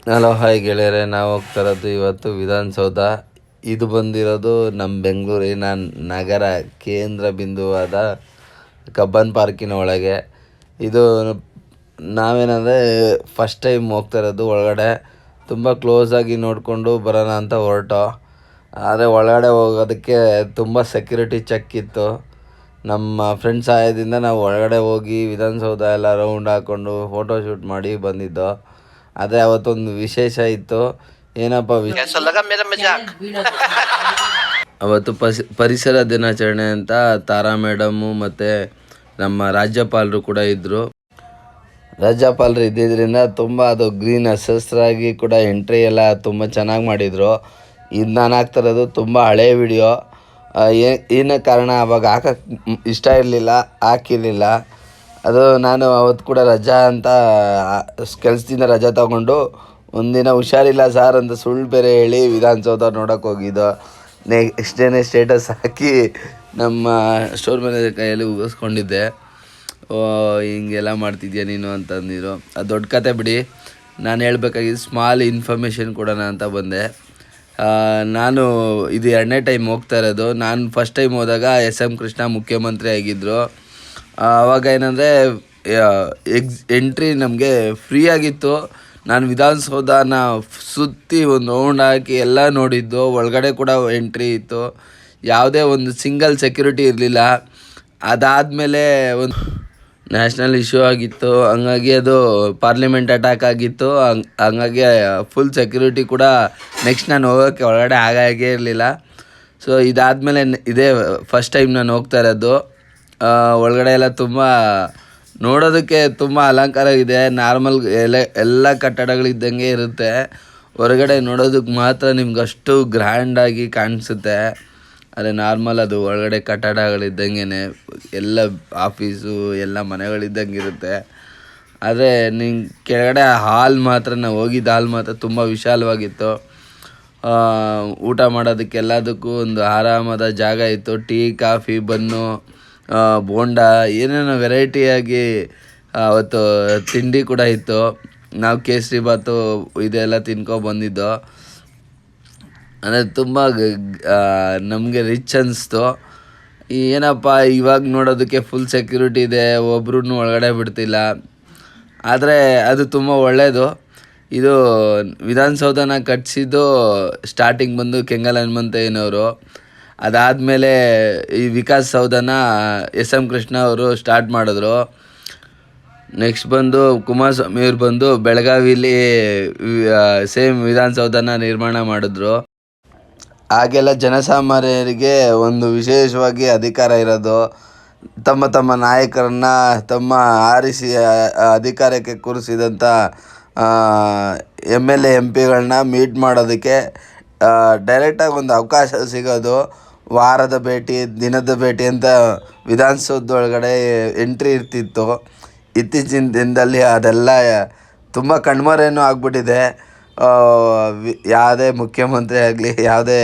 Hello hi ಗೆಳೆಯರೆ, ನಾವು ಹೋಗ್ತಾ ಇರೋದು ಇವತ್ತು ವಿಧಾನಸೌಧ. ಇದು ಬಂದಿರೋದು ನಮ್ಮ ಬೆಂಗಳೂರಿನ ನಗರ ಕೇಂದ್ರ ಬಿಂದುವಾದ ಕಬ್ಬನ್ ಪಾರ್ಕಿನ ಒಳಗೆ. ಇದು ನಾವೇನಂದರೆ ಫಸ್ಟ್ ಟೈಮ್ ಹೋಗ್ತಾ ಇರೋದು ಒಳಗಡೆ. ತುಂಬ ಕ್ಲೋಸಾಗಿ ನೋಡಿಕೊಂಡು ಬರೋಣ ಅಂತ ಹೊರಟು. ಆದರೆ ಒಳಗಡೆ ಹೋಗೋದಕ್ಕೆ ತುಂಬ ಸೆಕ್ಯೂರಿಟಿ ಚೆಕ್ ಇತ್ತು. ನಮ್ಮ ಫ್ರೆಂಡ್ಸ್ ಸಹಾಯದಿಂದ ನಾವು ಒಳಗಡೆ ಹೋಗಿ ವಿಧಾನಸೌಧ ಎಲ್ಲ ರೌಂಡ್ ಹಾಕ್ಕೊಂಡು ಫೋಟೋ ಶೂಟ್ ಮಾಡಿ ಬಂದಿದ್ದು. ಆದರೆ ಅವತ್ತೊಂದು ವಿಶೇಷ ಇತ್ತು. ಏನಪ್ಪ ಅವತ್ತು ಪರಿಸರ ದಿನಾಚರಣೆ ಅಂತ ತಾರಾ ಮೇಡಮ್ಮು ಮತ್ತು ನಮ್ಮ ರಾಜ್ಯಪಾಲರು ಕೂಡ ಇದ್ದರು. ರಾಜ್ಯಪಾಲರು ಇದ್ದಿದ್ದರಿಂದ ತುಂಬ ಅದು ಗ್ರೀನ್ ಹಸಿರಾಗಿ ಕೂಡ ಎಂಟ್ರಿ ಎಲ್ಲ ತುಂಬ ಚೆನ್ನಾಗಿ ಮಾಡಿದರು. ಇದು ನಾನು ಹಾಕ್ತಿರೋದು ತುಂಬ ಹಳೆಯ ವಿಡಿಯೋ. ಏನೋ ಕಾರಣ ಅವಾಗ ಹಾಕಕ್ಕೆ ಇಷ್ಟ ಇರಲಿಲ್ಲ, ಹಾಕಿರಲಿಲ್ಲ. ಅದು ನಾನು ಅವತ್ತು ಕೂಡ ರಜಾ ಅಂತ ಕೆಲಸದಿಂದ ರಜಾ ತಗೊಂಡು ಒಂದಿನ ಹುಷಾರಿಲ್ಲ ಸಾರ್ ಅಂತ ಸುಳ್ಳು ಬೇರೆ ಹೇಳಿ ವಿಧಾನಸೌಧ ನೋಡೋಕೆ ಹೋಗಿದ್ದು. ನೆಕ್ಸ್ಟ್ ಡೇನೇ ಸ್ಟೇಟಸ್ ಹಾಕಿ ನಮ್ಮ ಸ್ಟೋರ್ ಮ್ಯಾನೇಜರ್ ಕೈಯಲ್ಲಿ ಉಗಿಸ್ಕೊಂಡಿದ್ದೆ. ಹಿಂಗೆಲ್ಲ ಮಾಡ್ತಿದ್ಯಾ ನೀನು ಅಂತಂದಿರು. ಅದು ದೊಡ್ಡ ಕತೆ ಬಿಡಿ. ನಾನು ಹೇಳಬೇಕಾಗಿದ್ದು ಸ್ಮಾಲ್ ಇನ್ಫಾರ್ಮೇಷನ್ ಕೊಡೋಣ ಅಂತ ಬಂದೆ. ನಾನು ಇದು 2ನೇ ಟೈಮ್ ಹೋಗ್ತಾ ಇರೋದು. ನಾನು ಫಸ್ಟ್ ಟೈಮ್ ಹೋದಾಗ SM ಕೃಷ್ಣ ಮುಖ್ಯಮಂತ್ರಿ ಆಗಿದ್ದರು. ಆವಾಗ ಏನಂದರೆ ಎಂಟ್ರಿ ನಮಗೆ ಫ್ರೀ ಆಗಿತ್ತು. ನಾನು ವಿಧಾನಸೌಧನ ಸುತ್ತಿ ಒಂದು ರೌಂಡ್ ಹಾಕಿ ಎಲ್ಲ ನೋಡಿದ್ದು. ಒಳಗಡೆ ಕೂಡ ಎಂಟ್ರಿ ಇತ್ತು. ಯಾವುದೇ ಒಂದು ಸಿಂಗಲ್ ಸೆಕ್ಯೂರಿಟಿ ಇರಲಿಲ್ಲ. ಅದಾದಮೇಲೆ ಒಂದು ನ್ಯಾಷನಲ್ ಇಶ್ಯೂ ಆಗಿತ್ತು, ಹಂಗಾಗಿ ಅದು ಪಾರ್ಲಿಮೆಂಟ್ ಅಟ್ಯಾಕ್ ಆಗಿತ್ತು. ಹಂಗಾಗಿ ಫುಲ್ ಸೆಕ್ಯೂರಿಟಿ ಕೂಡ ನೆಕ್ಸ್ಟ್ ನಾನು ಹೋಗೋಕ್ಕೆ ಒಳಗಡೆ ಹಾಗೇ ಇರಲಿಲ್ಲ. ಸೊ ಇದಾದಮೇಲೆ ಇದೇ ಫಸ್ಟ್ ಟೈಮ್ ನಾನು ಹೋಗ್ತಾ ಇರೋದು. ಒಳಗಡೆ ಎಲ್ಲ ತುಂಬ ನೋಡೋದಕ್ಕೆ ತುಂಬ ಅಲಂಕಾರ ಇದೆ. ನಾರ್ಮಲ್ ಎಲ್ಲ ಕಟ್ಟಡಗಳಿದ್ದಂಗೆ ಇರುತ್ತೆ. ಹೊರಗಡೆ ನೋಡೋದಕ್ಕೆ ಮಾತ್ರ ನಿಮ್ಗೆ ಅಷ್ಟು ಗ್ರ್ಯಾಂಡಾಗಿ ಕಾಣಿಸುತ್ತೆ. ಆದರೆ ನಾರ್ಮಲ್ ಅದು ಒಳಗಡೆ ಕಟ್ಟಡಗಳಿದ್ದಂಗೆ ಎಲ್ಲ ಆಫೀಸು ಎಲ್ಲ ಮನೆಗಳಿದ್ದಂಗೆ ಇರುತ್ತೆ. ಆದರೆ ನಿಂಗೆ ಕೆಳಗಡೆ ಹಾಲ್ ಮಾತ್ರ, ನಾವು ಹೋಗಿದ್ದ ಹಾಲ್ ಮಾತ್ರ ತುಂಬ ವಿಶಾಲವಾಗಿತ್ತು. ಊಟ ಮಾಡೋದಕ್ಕೆ ಎಲ್ಲದಕ್ಕೂ ಒಂದು ಆರಾಮದ ಜಾಗ ಇತ್ತು. ಟೀ, ಕಾಫಿ, ಬನ್ನು, ಬೋಂಡ, ಏನೇನೋ ವೆರೈಟಿಯಾಗಿ ಅವತ್ತು ತಿಂಡಿ ಕೂಡ ಇತ್ತು. ನಾವು ಕೇಸರಿ ಬಾತು ಇದೆಲ್ಲ ತಿನ್ಕೊಬಂದಿದ್ದು. ಅಂದರೆ ತುಂಬ ನಮಗೆ ರಿಚ್ ಅನ್ನಿಸ್ತು. ಏನಪ್ಪ ಇವಾಗ ನೋಡೋದಕ್ಕೆ ಫುಲ್ ಸೆಕ್ಯೂರಿಟಿ ಇದೆ, ಒಬ್ರೂ ಒಳಗಡೆ ಬಿಡ್ತಿಲ್ಲ. ಆದರೆ ಅದು ತುಂಬ ಒಳ್ಳೆಯದು. ಇದು ವಿಧಾನಸೌಧನ ಕಟ್ಟಿಸಿದ್ದು ಸ್ಟಾರ್ಟಿಂಗ್ ಬಂದು ಕೆಂಗಲ್ ಹನುಮಂತಯ್ಯನವರು. ಅದಾದಮೇಲೆ ಈ ವಿಕಾಸ್ ಸೌಧನ SM ಕೃಷ್ಣ ಅವರು ಸ್ಟಾರ್ಟ್ ಮಾಡಿದ್ರು. ನೆಕ್ಸ್ಟ್ ಬಂದು ಕುಮಾರಸ್ವಾಮಿಯವ್ರು ಬಂದು ಬೆಳಗಾವಿಲಿ ಸೇಮ್ ವಿಧಾನಸೌಧನ ನಿರ್ಮಾಣ ಮಾಡಿದ್ರು. ಹಾಗೆಲ್ಲ ಜನಸಾಮಾನ್ಯರಿಗೆ ಒಂದು ವಿಶೇಷವಾಗಿ ಅಧಿಕಾರ ಇರೋದು. ತಮ್ಮ ತಮ್ಮ ನಾಯಕರನ್ನು ತಮ್ಮ ಆರಿಸಿ ಅಧಿಕಾರಕ್ಕೆ ಕೂರಿಸಿದಂಥ MLA MP ಗಳನ್ನ ಮೀಟ್ ಮಾಡೋದಕ್ಕೆ ಡೈರೆಕ್ಟಾಗಿ ಒಂದು ಅವಕಾಶ ಸಿಗೋದು. ವಾರದ ಭೇಟಿ, ದಿನದ ಭೇಟಿ ಅಂತ ವಿಧಾನಸೌಧದೊಳಗಡೆ ಎಂಟ್ರಿ ಇರ್ತಿತ್ತು. ಇತ್ತೀಚಿನ ದಿನದಲ್ಲಿ ಅದೆಲ್ಲ ತುಂಬ ಕಣ್ಮರೆನೂ ಆಗ್ಬಿಟ್ಟಿದೆ. ಯಾವುದೇ ಮುಖ್ಯಮಂತ್ರಿ ಆಗಲಿ, ಯಾವುದೇ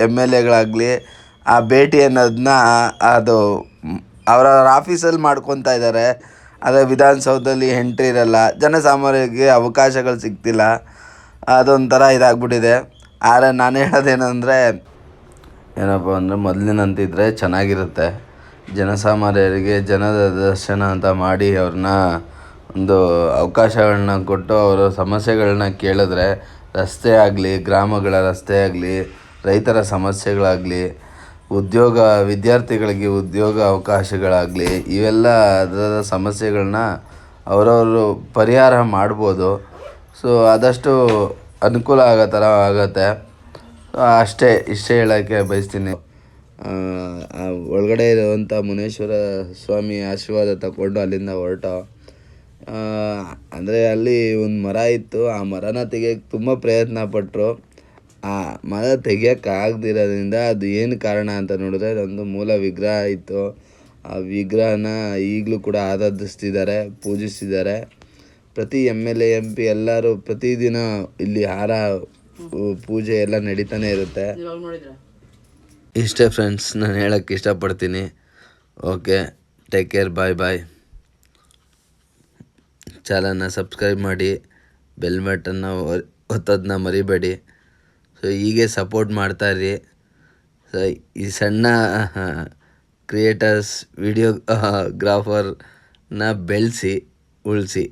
MLAಗಳಾಗಲಿ ಆ ಭೇಟಿ ಅನ್ನೋದನ್ನ ಅದು ಅವರವ್ರ ಆಫೀಸಲ್ಲಿ ಮಾಡ್ಕೊತಾ ಇದ್ದಾರೆ. ಆದರೆ ವಿಧಾನಸೌಧದಲ್ಲಿ ಎಂಟ್ರಿ ಇರೋಲ್ಲ, ಜನಸಾಮಾನ್ಯರಿಗೆ ಅವಕಾಶಗಳು ಸಿಗ್ತಿಲ್ಲ. ಅದೊಂಥರ ಇದಾಗ್ಬಿಟ್ಟಿದೆ. ಆದರೆ ನಾನು ಹೇಳೋದೇನೆಂದರೆ ಏನಪ್ಪ ಅಂದರೆ ಮೊದಲಿನಂತಿದ್ರೆ ಚೆನ್ನಾಗಿರುತ್ತೆ. ಜನಸಾಮಾನ್ಯರಿಗೆ ಜನದ ದರ್ಶನ ಅಂತ ಮಾಡಿ ಅವ್ರನ್ನ ಒಂದು ಅವಕಾಶಗಳನ್ನ ಕೊಟ್ಟು ಅವರ ಸಮಸ್ಯೆಗಳನ್ನ ಕೇಳಿದ್ರೆ, ರಸ್ತೆ ಆಗಲಿ, ಗ್ರಾಮಗಳ ರಸ್ತೆ ಆಗಲಿ, ರೈತರ ಸಮಸ್ಯೆಗಳಾಗಲಿ, ವಿದ್ಯಾರ್ಥಿಗಳಿಗೆ ಉದ್ಯೋಗ ಅವಕಾಶಗಳಾಗಲಿ, ಇವೆಲ್ಲ ಅದರ ಸಮಸ್ಯೆಗಳನ್ನ ಅವರವರು ಪರಿಹಾರ ಮಾಡ್ಬೋದು. ಸೊ ಆದಷ್ಟು ಅನುಕೂಲ ಆಗೋ ಥರ ಆಗುತ್ತೆ. ಇಷ್ಟೇ ಹೇಳೋಕ್ಕೆ ಬಯಸ್ತೀನಿ. ಒಳಗಡೆ ಇರುವಂಥ ಮುನೇಶ್ವರ ಸ್ವಾಮಿ ಆಶೀರ್ವಾದ ತಗೊಂಡು ಅಲ್ಲಿಂದ ಹೊರಟು. ಅಂದರೆ ಅಲ್ಲಿ ಒಂದು ಮರ ಇತ್ತು. ಆ ಮರನ ತೆಗಿಯೋಕ್ಕೆ ತುಂಬ ಪ್ರಯತ್ನ ಪಟ್ಟರು. ಆ ಮರ ತೆಗಿಯೋಕ್ಕಾಗದಿರೋದ್ರಿಂದ ಅದು ಏನು ಕಾರಣ ಅಂತ ನೋಡಿದ್ರೆ, ಅದೊಂದು ಮೂಲ ವಿಗ್ರಹ ಇತ್ತು. ಆ ವಿಗ್ರಹನ ಈಗಲೂ ಕೂಡ ಆರಾಧಿಸ್ತಿದ್ದಾರೆ, ಪೂಜಿಸ್ತಿದ್ದಾರೆ. ಪ್ರತಿ MLA MP ಎಲ್ಲರೂ ಪ್ರತಿದಿನ ಇಲ್ಲಿ ಪೂಜೆ ಎಲ್ಲ ನಡೀತಾನೆ ಇರುತ್ತೆ. ಇಷ್ಟೇ ಫ್ರೆಂಡ್ಸ್, ನಾನು ಹೇಳೋಕ್ಕೆ ಇಷ್ಟಪಡ್ತೀನಿ. ಓಕೆ, ಟೇಕ್ ಕೇರ್, ಬಾಯ್. ಚಾನಲ್ನ ಸಬ್ಸ್ಕ್ರೈಬ್ ಮಾಡಿ, ಬೆಲ್ ಬಟನ್ನ ಒತ್ತೋದನ್ನ ಮರಿಬೇಡಿ. ಸೊ ಹೀಗೆ ಸಪೋರ್ಟ್ ಮಾಡ್ತಾಯಿರಿ. ಸೊ ಈ ಸಣ್ಣ ಕ್ರಿಯೇಟರ್ಸ್ ವಿಡಿಯೋಗ್ರಾಫರ್ನ ಬೆಳೆಸಿ ಉಳಿಸಿ.